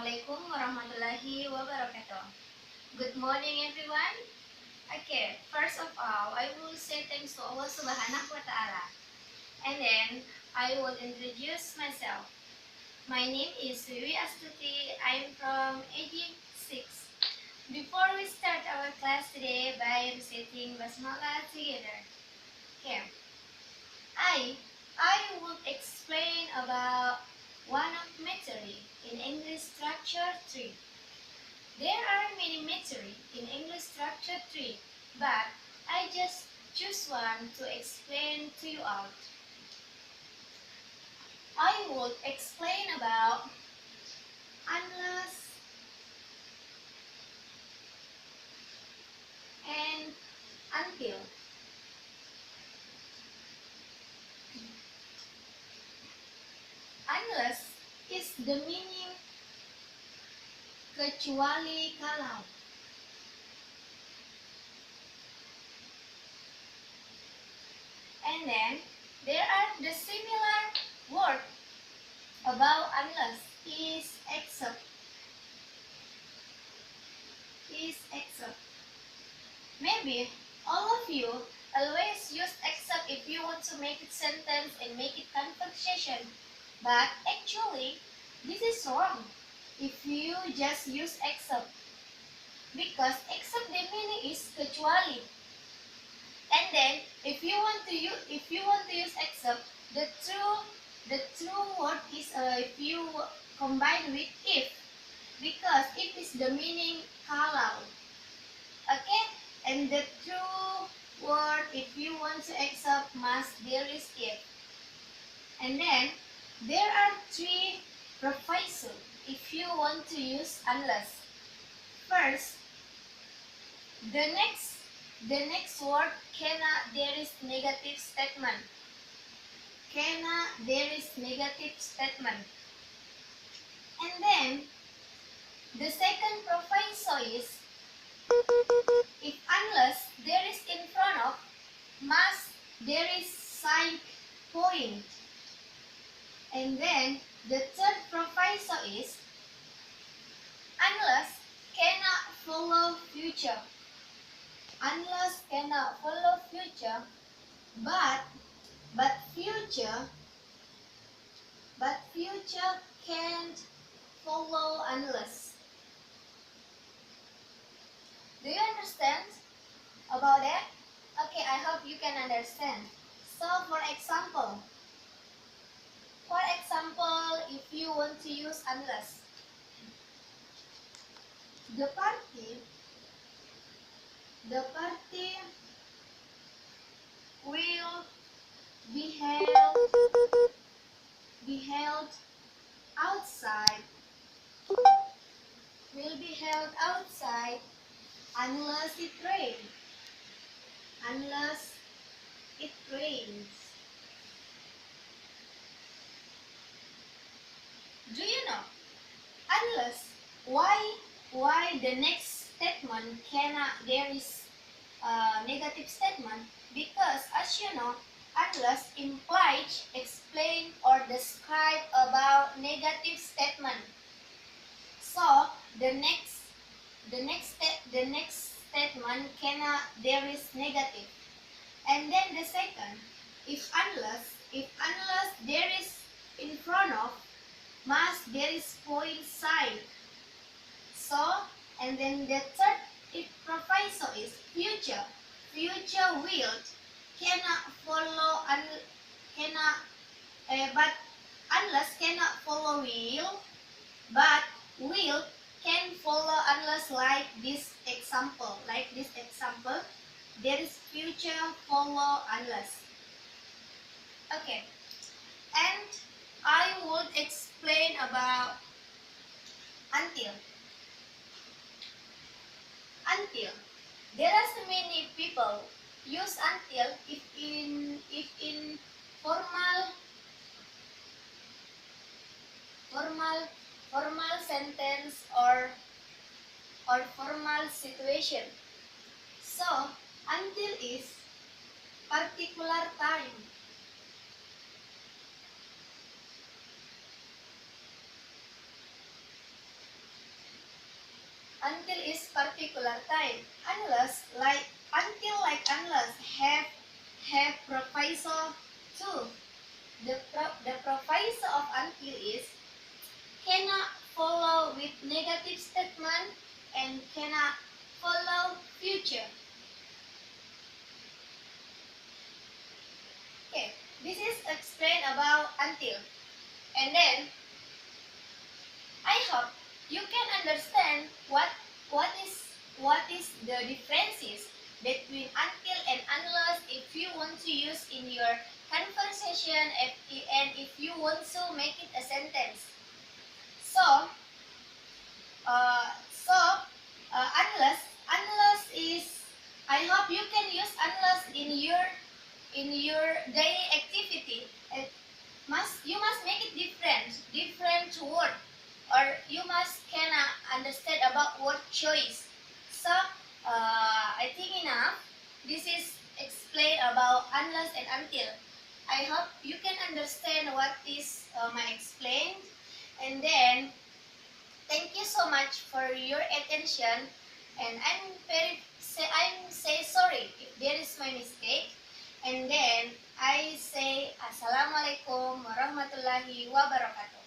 Assalamualaikum warahmatullahi wabarakatuh. Good morning everyone. Okay, first of all, I will say thanks to Allah Subhanahu wa Ta'ala. And then I will introduce myself. My name is Wiwi Astuti. I am from AG 6. Before we start our class today by reciting Basmalah together. Okay. I will explain about one of memory in English structure 3. There are many memory in English structure 3, but I just choose one to explain to you out. I will explain about unless and until. Unless is the meaning kecuali kalau. And then there are the similar word about unless is except. Maybe all of you always use except if you want to make it sentence and make it conversation. But actually, this is wrong if you just use except. Because except the meaning is kecuali. And then if you want to use except, the true word is if you combine with if. Because if is the meaning kalau. Okay? And the true word if you want to accept must there is if. And then there are three proviso if you want to use unless. First, the next word cannot there is negative statement. Cannot there is negative statement. And then the second proviso is if unless there is in front of, must there is side point. And then the third proviso is unless cannot follow future. Unless cannot follow future, but future can't follow unless. Do you understand about that? Okay, I hope you can understand. So for example, if you want to use unless, the party will be held outside unless it rains. Do you know unless why the next statement cannot there is a negative statement? Because as you know, unless implies explain or describe about negative statement. So the next statement cannot there is negative. And then the second, if unless there is in front of, must there is point side. So and then the third if proviso is future will cannot follow but unless cannot follow will, but will can follow unless like this example. There is future follow unless. Okay, and I would explain about until. There are so many people use until if in formal sentence or formal situation. So until is particular time. until is particular time. Unless have proviso too. The proviso of until is cannot follow with negative statement and cannot follow future. Okay, this is explained about until. And then I hope you can understand what is the differences between until and unless if you want to use in your conversation and if you want to make it a sentence. So, unless is I hope you can use unless in your daily activity. You must make it different word, or you must can understand about word choice. So I think enough. This is explain about unless and until. I hope you can understand what is my explained, and then thank you so much for your attention. And I'm say sorry if there is my mistake. And then I say Assalamualaikum warahmatullahi wabarakatuh.